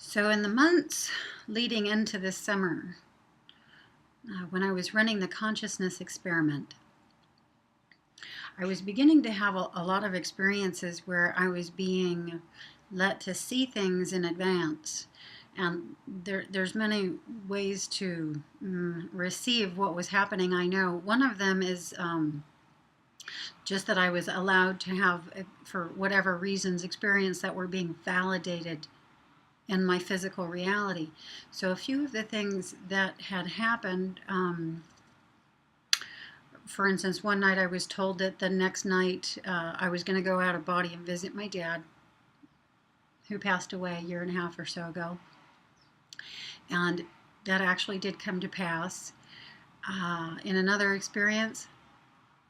So in the months leading into this summer, when I was running the consciousness experiment, I was beginning to have a lot of experiences where I was being let to see things in advance. And there's many ways to receive what was happening. I know one of them is just that I was allowed to have, for whatever reasons, experience that were being validated in my physical reality. So a few of the things that had happened, for instance, one night I was told that the next night I was going to go out of body and visit my dad, who passed away a year and a half or so ago. And that actually did come to pass. In another experience,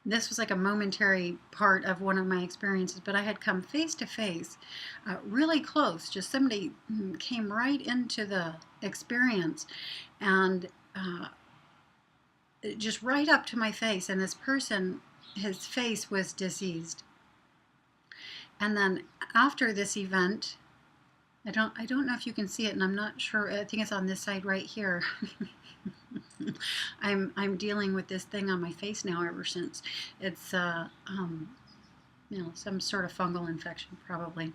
this was like a momentary part of one of my experiences, but I had come face to face, really close. Just somebody came right into the experience and just right up to my face. And this person, his face was diseased. And then after this event, I don't know if you can see it, and I'm not sure. I think it's on this side right here. I'm dealing with this thing on my face now ever since. It's some sort of fungal infection, probably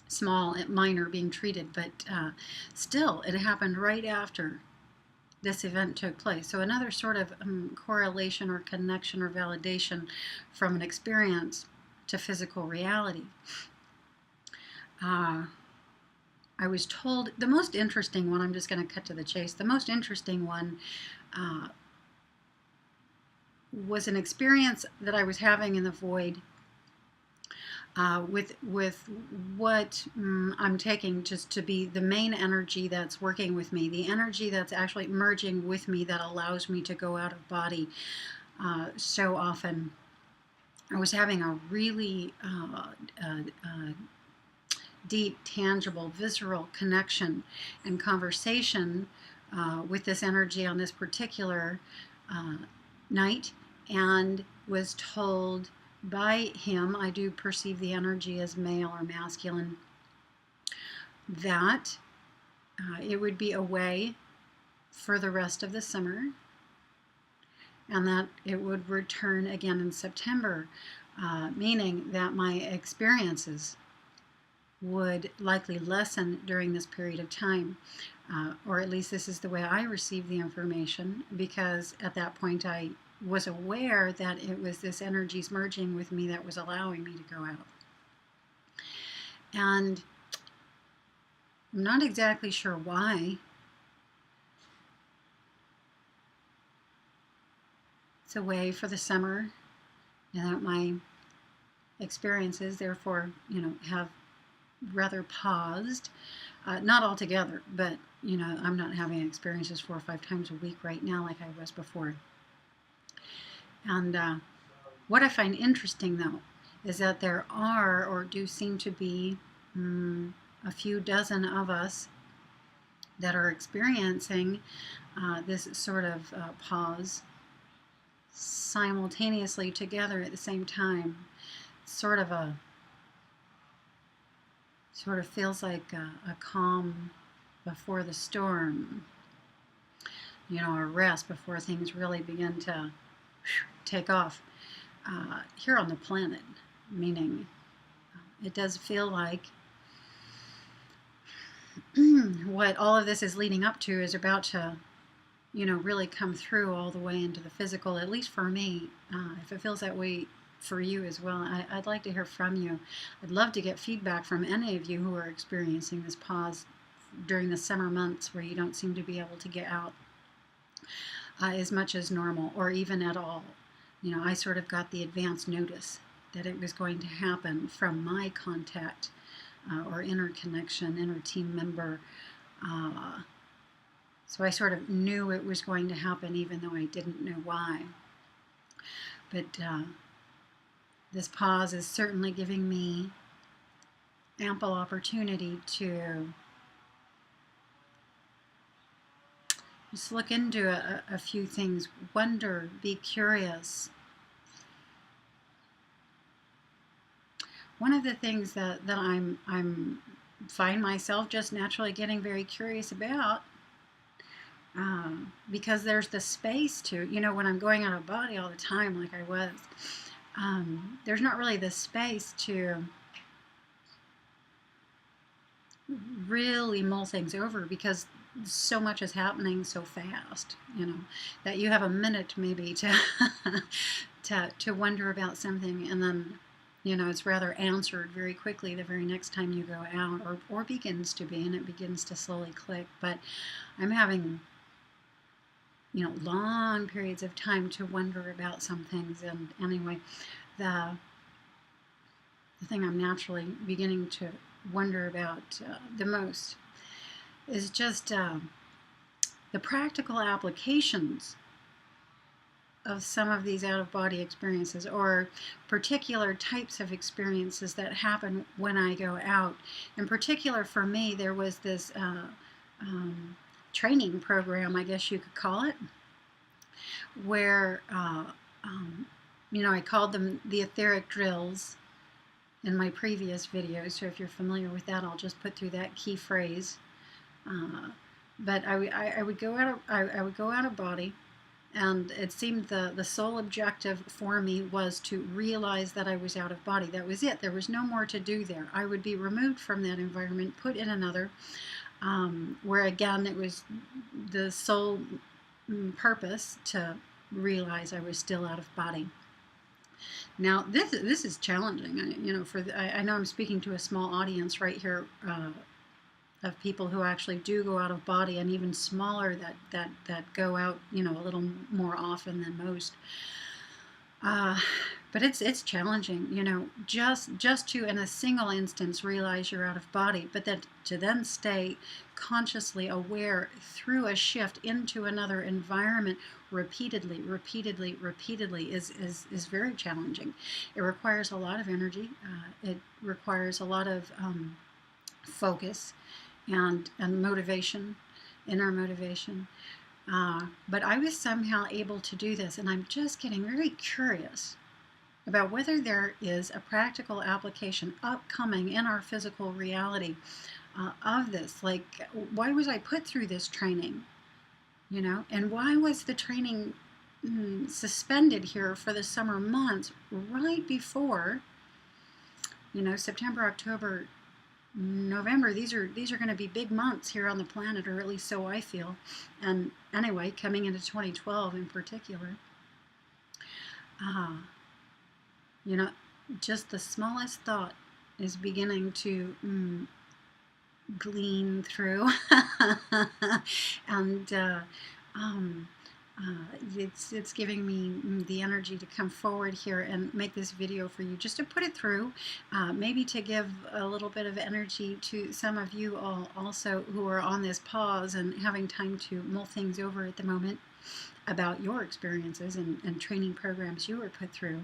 small, minor, being treated, but still, it happened right after this event took place. So another sort of correlation or connection or validation from an experience to physical reality. I was told, the most interesting one, I'm just going to cut to the chase, the most interesting one was an experience that I was having in the void with what I'm taking just to be the main energy that's working with me, the energy that's actually merging with me that allows me to go out of body so often. I was having a really deep, tangible, visceral connection and conversation with this energy on this particular night, and was told by him, I do perceive the energy as male or masculine, that it would be away for the rest of the summer and that it would return again in September, meaning that my experiences would likely lessen during this period of time, or at least this is the way I received the information, because at that point I was aware that it was this energy's merging with me that was allowing me to go out. And I'm not exactly sure why. It's away for the summer, and that my experiences therefore, have rather paused, not altogether, but I'm not having experiences 4 or 5 times a week right now like I was before. And what I find interesting, though, is that there are, or do seem to be, a few dozen of us that are experiencing this sort of pause simultaneously together at the same time. Sort of feels like a calm before the storm, a rest before things really begin to take off here on the planet, meaning it does feel like what all of this is leading up to is about to, really come through all the way into the physical, at least for me. If it feels that way for you as well, I'd like to hear from you. I'd love to get feedback from any of you who are experiencing this pause during the summer months where you don't seem to be able to get out as much as normal, or even at all. I sort of got the advance notice that it was going to happen from my contact or inner connection, inner team member. So I sort of knew it was going to happen, even though I didn't know why. But this pause is certainly giving me ample opportunity to just look into a few things, wonder, be curious. One of the things that I'm find myself just naturally getting very curious about, because there's the space to, when I'm going out of body all the time like I was, there's not really the space to really mull things over, because so much is happening so fast, that you have a minute maybe to to wonder about something, and then it's rather answered very quickly the very next time you go out, or begins to be, and it begins to slowly click. But I'm having long periods of time to wonder about some things. And anyway, the thing I'm naturally beginning to wonder about the most is just the practical applications of some of these out-of-body experiences, or particular types of experiences that happen when I go out. In particular, for me, there was this training program, I guess you could call it, where I called them the etheric drills in my previous videos. So if you're familiar with that, I'll just put through that key phrase. But I would go out of body, and it seemed the sole objective for me was to realize that I was out of body. That was it. There was no more to do there. I would be removed from that environment, put in another, where again it was the sole purpose to realize I was still out of body. Now this is challenging. I know I'm speaking to a small audience right here, of people who actually do go out of body, and even smaller that go out a little more often than most. But it's challenging, just to in a single instance realize you're out of body, but that to then stay consciously aware through a shift into another environment repeatedly is very challenging. It requires a lot of energy. It requires a lot of focus and motivation, inner motivation. But I was somehow able to do this, and I'm just getting very curious about whether there is a practical application upcoming in our physical reality of this. Like, why was I put through this training? And why was the training suspended here for the summer months right before, September, October, November? These are going to be big months here on the planet, or at least so I feel. And anyway, coming into 2012 in particular, just the smallest thought is beginning to glean through, and it's giving me the energy to come forward here and make this video for you, just to put it through, maybe to give a little bit of energy to some of you all also who are on this pause and having time to mull things over at the moment about your experiences and training programs you were put through.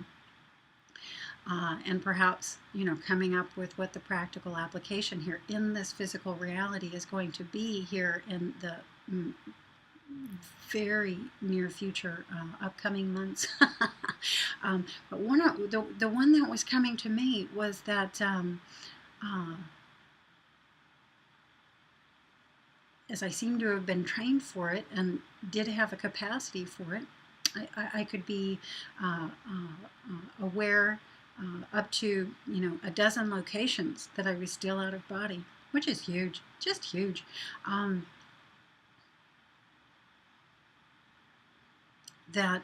And perhaps, coming up with what the practical application here in this physical reality is going to be here in the very near future, upcoming months. But the one that was coming to me was that as I seem to have been trained for it and did have a capacity for it, I could be aware up to a dozen locations that I was still out of body, which is huge, just huge. That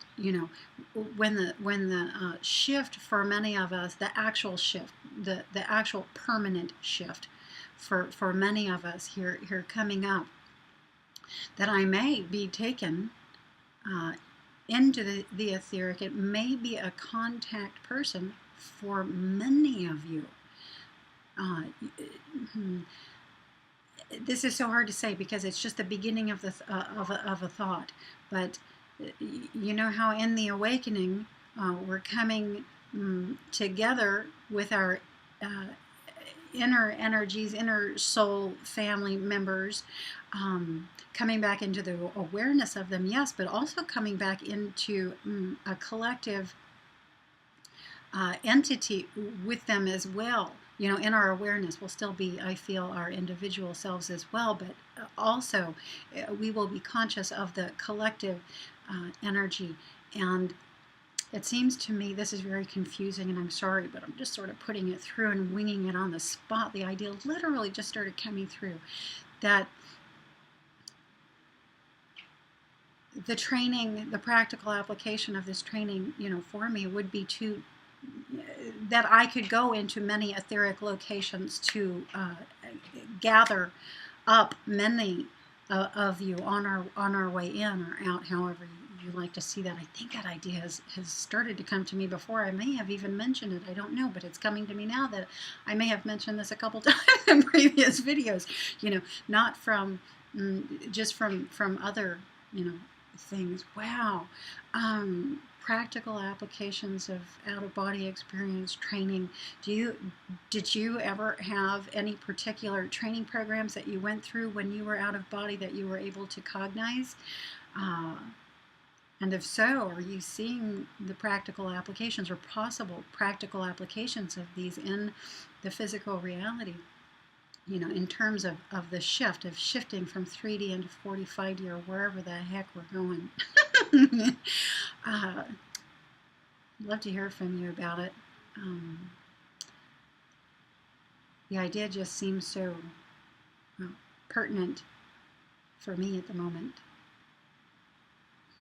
when the shift for many of us, the actual shift, the actual permanent shift for many of us here coming up, that I may be taken into the etheric. It may be a contact person for many of you. This is so hard to say because it's just the beginning of a thought. But you know how in the awakening we're coming together with our inner energies, inner soul family members, coming back into the awareness of them, yes, but also coming back into a collective entity with them as well. in our awareness will still be, I feel, our individual selves as well, but also we will be conscious of the collective energy. And it seems to me, this is very confusing, and I'm sorry, but I'm just sort of putting it through and winging it on the spot. The idea literally just started coming through that the training, the practical application of this training, for me would be that I could go into many etheric locations to gather up many of you on our way in or out, however you like to see that. I think that idea has started to come to me before. I may have even mentioned it. I don't know, but it's coming to me now that I may have mentioned this a couple times in previous videos. Not from just from other things. Wow. Practical applications of out-of-body experience training. Did you ever have any particular training programs that you went through when you were out of body that you were able to cognize? And if so, are you seeing the practical applications or possible practical applications of these in the physical reality? In terms of the shifting from 3D into 45D or wherever the heck we're going. I'd love to hear from you about it. The idea just seems so pertinent for me at the moment.